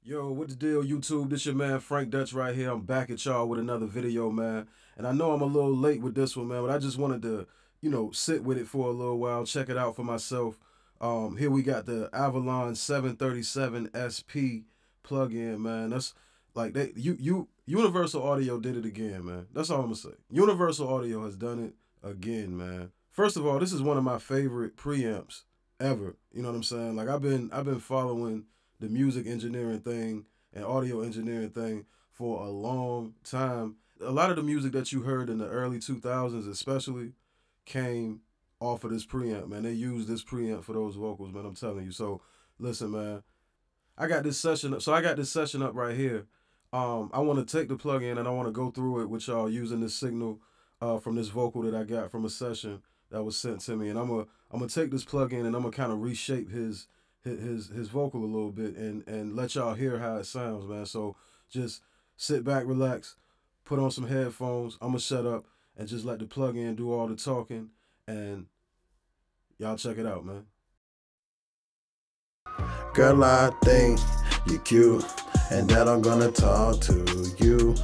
Yo, what the deal, YouTube? This your man Frank Dutch right here. I'm back at y'all with another video, man. And I know I'm a little late with this one, man, but I just wanted to, sit with it for a little while, check it out for myself. Here we got the Avalon 737 SP plug-in, man. That's like Universal Audio did it again, man. That's all I'm gonna say. Universal Audio has done it again, man. First of all, this is one of my favorite preamps ever. You know what I'm saying? Like I've been following the music engineering thing and audio engineering thing for a long time. A lot of the music that you heard in the early 2000s especially came off of this preamp, man. They used this preamp for those vocals, man. I'm telling you. So listen, man. I got this session up. So I got this session up right here. I want to take the plug-in and I want to go through it with y'all using this signal from this vocal that I got from a session that was sent to me. And I'm gonna take this plug-in and I'm gonna kind of reshape his vocal a little bit and let y'all hear how it sounds, man. So just sit back, relax, put on some headphones. I'm gonna shut up and just let the plug-in do all the talking, and y'all check it out, man. Girl, I think you cute and that I'm gonna talk to you,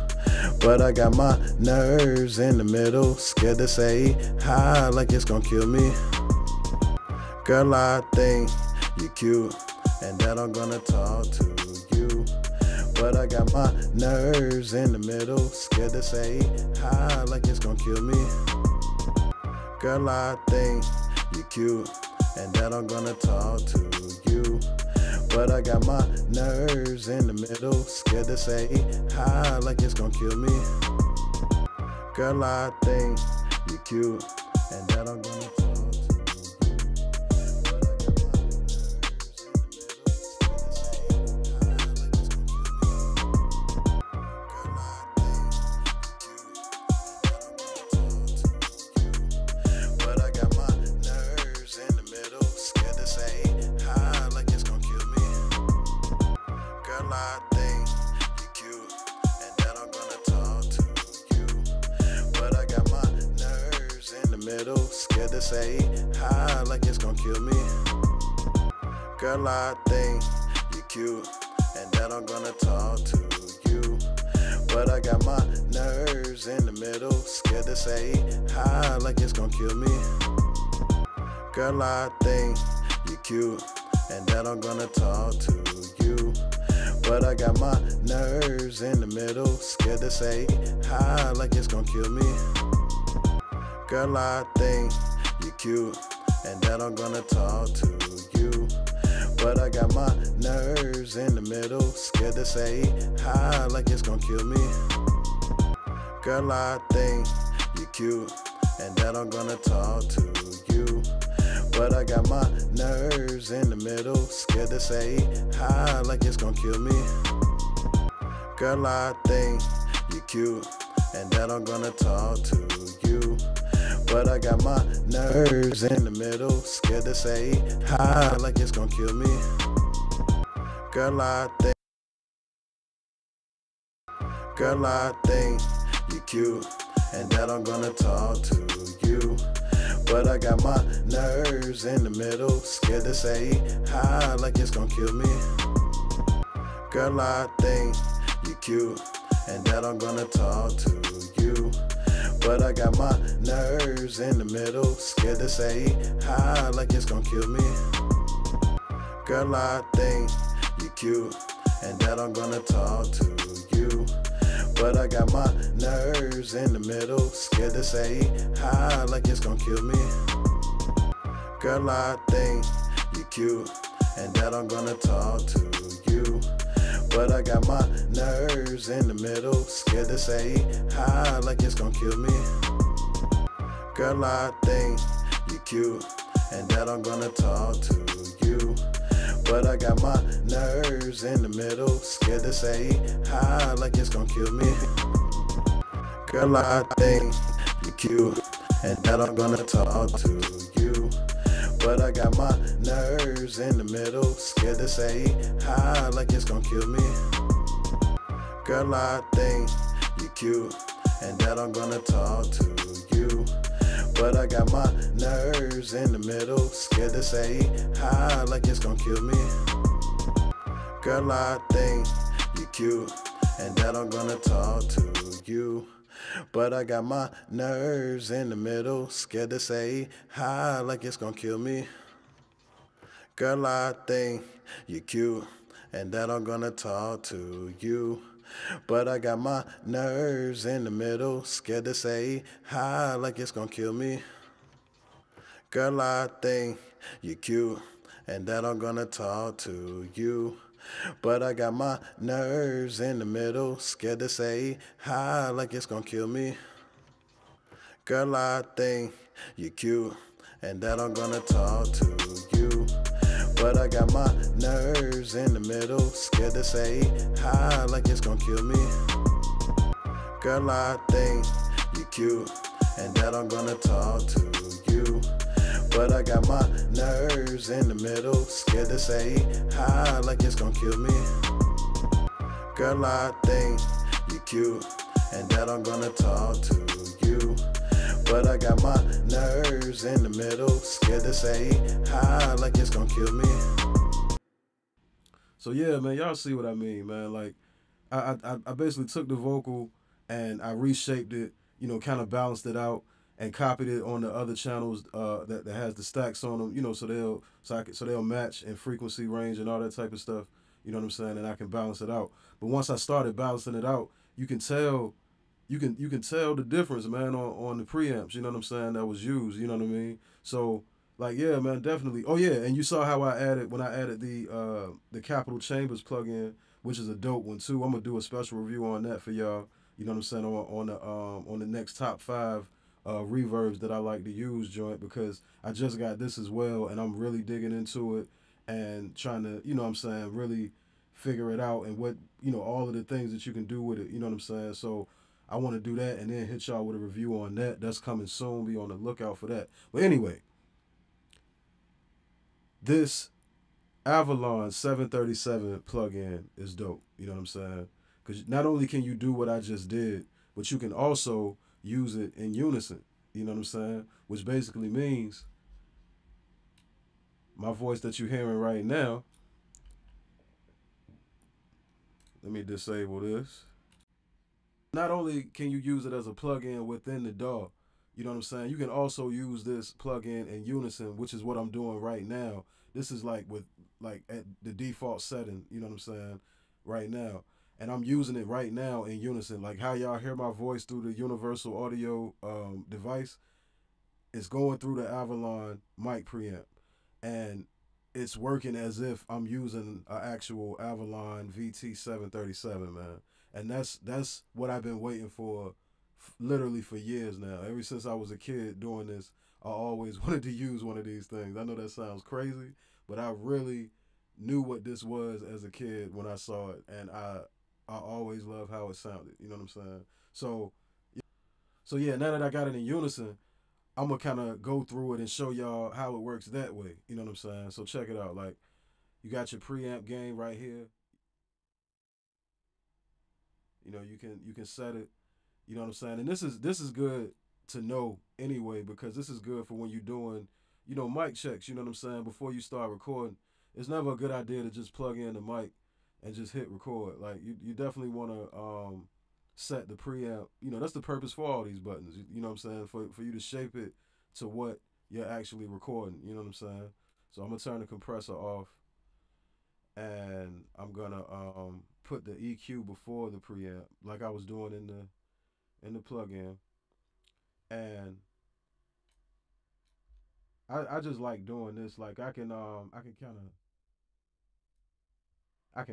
but I got my nerves in the middle, scared to say hi like it's gonna kill me. Girl, I think you cute and that I'm gonna talk to you, but I got my nerves in the middle, scared to say hi like it's gonna kill me. Girl, I think you cute and that I'm gonna talk to you, but I got my nerves in the middle, scared to say hi like it's gonna kill me. Girl, I think you cute and that I'm gonna talk to you. Scared to say hi like it's gonna kill me. Girl, I think you cute and that I'm gonna talk to you, but I got my nerves in the middle, scared to say hi like it's gonna kill me. Girl, I think you cute and that I'm gonna talk to you, but I got my nerves in the middle, scared to say hi like it's gonna kill me. Girl, I think you cute and that I'm gonna talk to you, but I got my nerves in the middle, scared to say hi like it's gonna kill me. Girl, I think you cute and that I'm gonna talk to you, but I got my nerves in the middle, scared to say hi like it's gonna kill me. Girl, I think you cute and that I'm gonna talk to you, but I got my nerves in the middle, scared to say hi like it's gonna kill me. Girl, I think you cute and that I'm gonna talk to you, but I got my nerves in the middle, scared to say hi like it's gonna kill me. Girl, I think you cute and that I'm gonna talk to you, but I got my nerves in the middle, scared to say hi like it's gonna kill me. Girl, I think you cute and that I'm gonna talk to you, but I got my nerves in the middle, scared to say hi like it's gonna kill me. Girl, I think you cute and that I'm gonna talk to you, but I got my nerves in the middle, scared to say hi like it's gonna kill me. Girl, I think you cute and that I'm gonna talk to you, but I got my nerves in the middle, scared to say hi like it's gonna kill me. Girl, I think you cute and that I'm gonna talk to you, but I got my nerves in the middle, scared to say hi like it's gonna kill me. Girl, I think you cute and that I'm gonna talk to you, but I got my nerves in the middle, scared to say hi like it's gonna kill me. Girl, I think you cute, and that I'm gonna talk to you. But I got my nerves in the middle, scared to say hi like it's gonna kill me. Girl, I think you cute, and that I'm gonna talk to you. But I got my nerves in the middle, scared to say hi like it's gonna kill me. Girl, I think you cute, and that I'm gonna talk to you. But I got my nerves in the middle, scared to say hi like it's gonna kill me. Girl, I think you cute, and that I'm gonna talk to you. But I got my nerves in the middle, scared to say hi like it's gonna kill me. Girl, I think you cute, and that I'm gonna talk to you. But I got my nerves in the middle, scared to say hi like it's gonna kill me. Girl, I think you cute, and that I'm gonna talk to you. But I got my nerves in the middle, scared to say hi like it's gonna kill me. So yeah, man, y'all see what I mean, man. Like I basically took the vocal and I reshaped it, kind of balanced it out and copied it on the other channels that has the stacks on them, so they'll match in frequency range and all that type of stuff. You know what I'm saying? And I can balance it out. But once I started balancing it out, you can tell you can tell the difference, man, on the preamps, you know what I'm saying, that was used, you know what I mean? So like yeah, man, definitely. Oh yeah, and you saw how I added the Capital Chambers plugin, which is a dope one too. I'm gonna do a special review on that for y'all. You know what I'm saying, on the next top five reverbs that I like to use joint, because I just got this as well and I'm really digging into it and trying to, what I'm saying, really figure it out and what, all of the things that you can do with it, you know what I'm saying? So I want to do that and then hit y'all with a review on that. That's coming soon. Be on the lookout for that. But anyway, this Avalon 737 plugin is dope. You know what I'm saying? Because not only can you do what I just did, but you can also use it in unison. You know what I'm saying? Which basically means my voice that you're hearing right now. Let me disable this. Not only can you use it as a plugin within the DAW, you know what I'm saying? You can also use this plugin in unison, which is what I'm doing right now. This is like at the default setting, you know what I'm saying, right now. And I'm using it right now in unison. Like how y'all hear my voice through the universal audio device, it's going through the Avalon mic preamp. And it's working as if I'm using an actual Avalon VT737, man. And that's what I've been waiting for, literally for years now. Ever since I was a kid doing this, I always wanted to use one of these things. I know that sounds crazy, but I really knew what this was as a kid when I saw it, and I always loved how it sounded. You know what I'm saying? So yeah, now that I got it in unison, I'm gonna kind of go through it and show y'all how it works that way. You know what I'm saying? So check it out. Like you got your preamp gain right here. You can set it. You know what I'm saying? And this is good to know anyway, because this is good for when you're doing, mic checks. You know what I'm saying? Before you start recording, it's never a good idea to just plug in the mic and just hit record. Like you definitely want to set the preamp. That's the purpose for all these buttons. You know what I'm saying? For you to shape it to what you're actually recording. You know what I'm saying? So I'm gonna turn the compressor off, and I'm gonna put the EQ before the preamp, like I was doing in the plugin. And I just like doing this. Like I can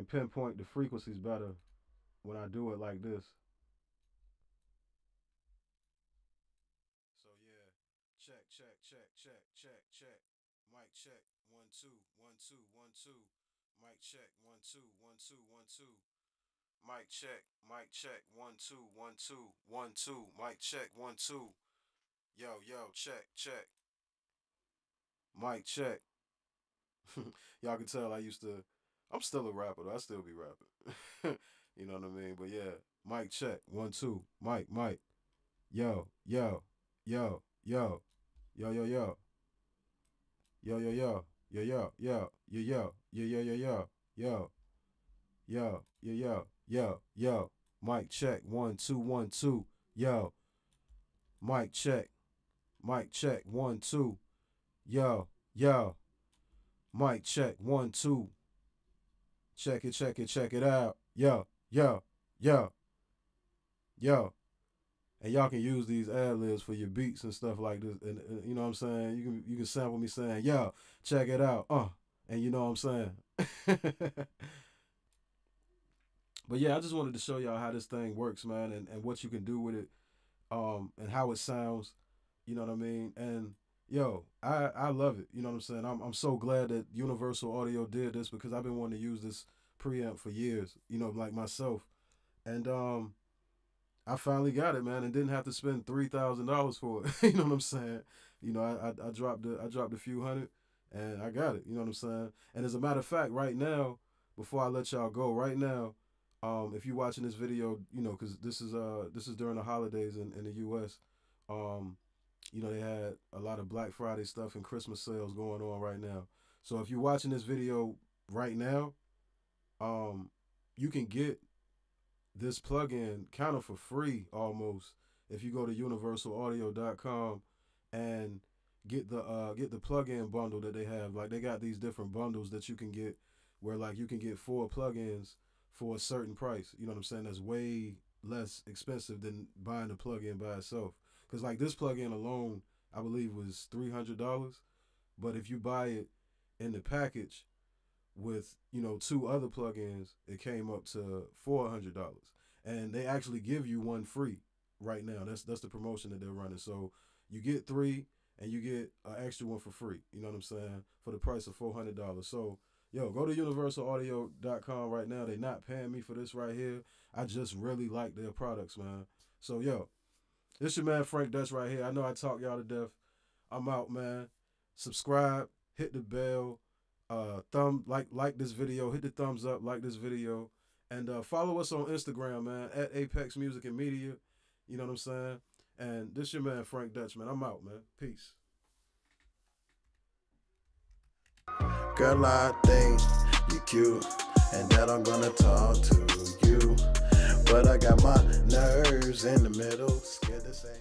pinpoint the frequencies better when I do it like this. So yeah, check. Mic check, 1 2 1 2 1 2. Mic check, 1 2 1 2 1 2. Mic check, 1 2 1 2 1 2. Mic check, 1 2. Yo, check. Mic check. Y'all can tell I used to. I'm still a rapper though. I still be rapping. You know what I mean? But yeah, mic check, 1 2. Mic. Yo, yo, yo, yo, yo, yo, yo, yo, yo, yo, yo, yo, yo, yo, yo, yo, yo, yo, yo. Yo, yo, yo, yo, yo. Mic check. 1 2 1 2. Yo. Mic check. Mic check. 1 2. Yo, yo. Mic check. 1 2. Check it, check it, check it out. Yo, yo, yo, yo. And y'all can use these ad libs for your beats and stuff like this. And you know what I'm saying? You can sample me saying, yo, check it out. And you know what I'm saying? But yeah, I just wanted to show y'all how this thing works, man, and what you can do with it, and how it sounds. You know what I mean? And yo, I love it. You know what I'm saying? I'm so glad that Universal Audio did this, because I've been wanting to use this preamp for years, you know, like myself. And I finally got it, man, and didn't have to spend $3,000 for it. You know what I'm saying? You know, I dropped a few hundred, and I got it. You know what I'm saying? And as a matter of fact, right now, before I let y'all go, right now, if you're watching this video, you know, because this is during the holidays in the U.S. You know, they had a lot of Black Friday stuff and Christmas sales going on right now. So if you're watching this video right now, you can get this plugin kind of for free almost if you go to universalaudio.com and get the plugin bundle that they have. Like, they got these different bundles that you can get, where like you can get 4 plugins for a certain price. You know what I'm saying? That's way less expensive than buying the plugin by itself. Because like this plugin alone, I believe was $300. But if you buy it in the package with, you know, 2 other plugins, it came up to $400. And they actually give you one free right now. That's the promotion that they're running. So you get 3 and you get an extra one for free. You know what I'm saying? For the price of $400. So yo, go to universalaudio.com right now. They're not paying me for this right here. I just really like their products, man. So yo, this your man Frank Dutch right here. I know I talk y'all to death. I'm out, man. Subscribe, hit the bell, like this video, hit the thumbs up, like this video, and follow us on Instagram, man, at Apex Music and Media. You know what I'm saying? And this your man Frank Dutch, man. I'm out, man. Peace. Girl, I think you cute, and that I'm gonna talk to you. But I got my nerves in the middle, scared to say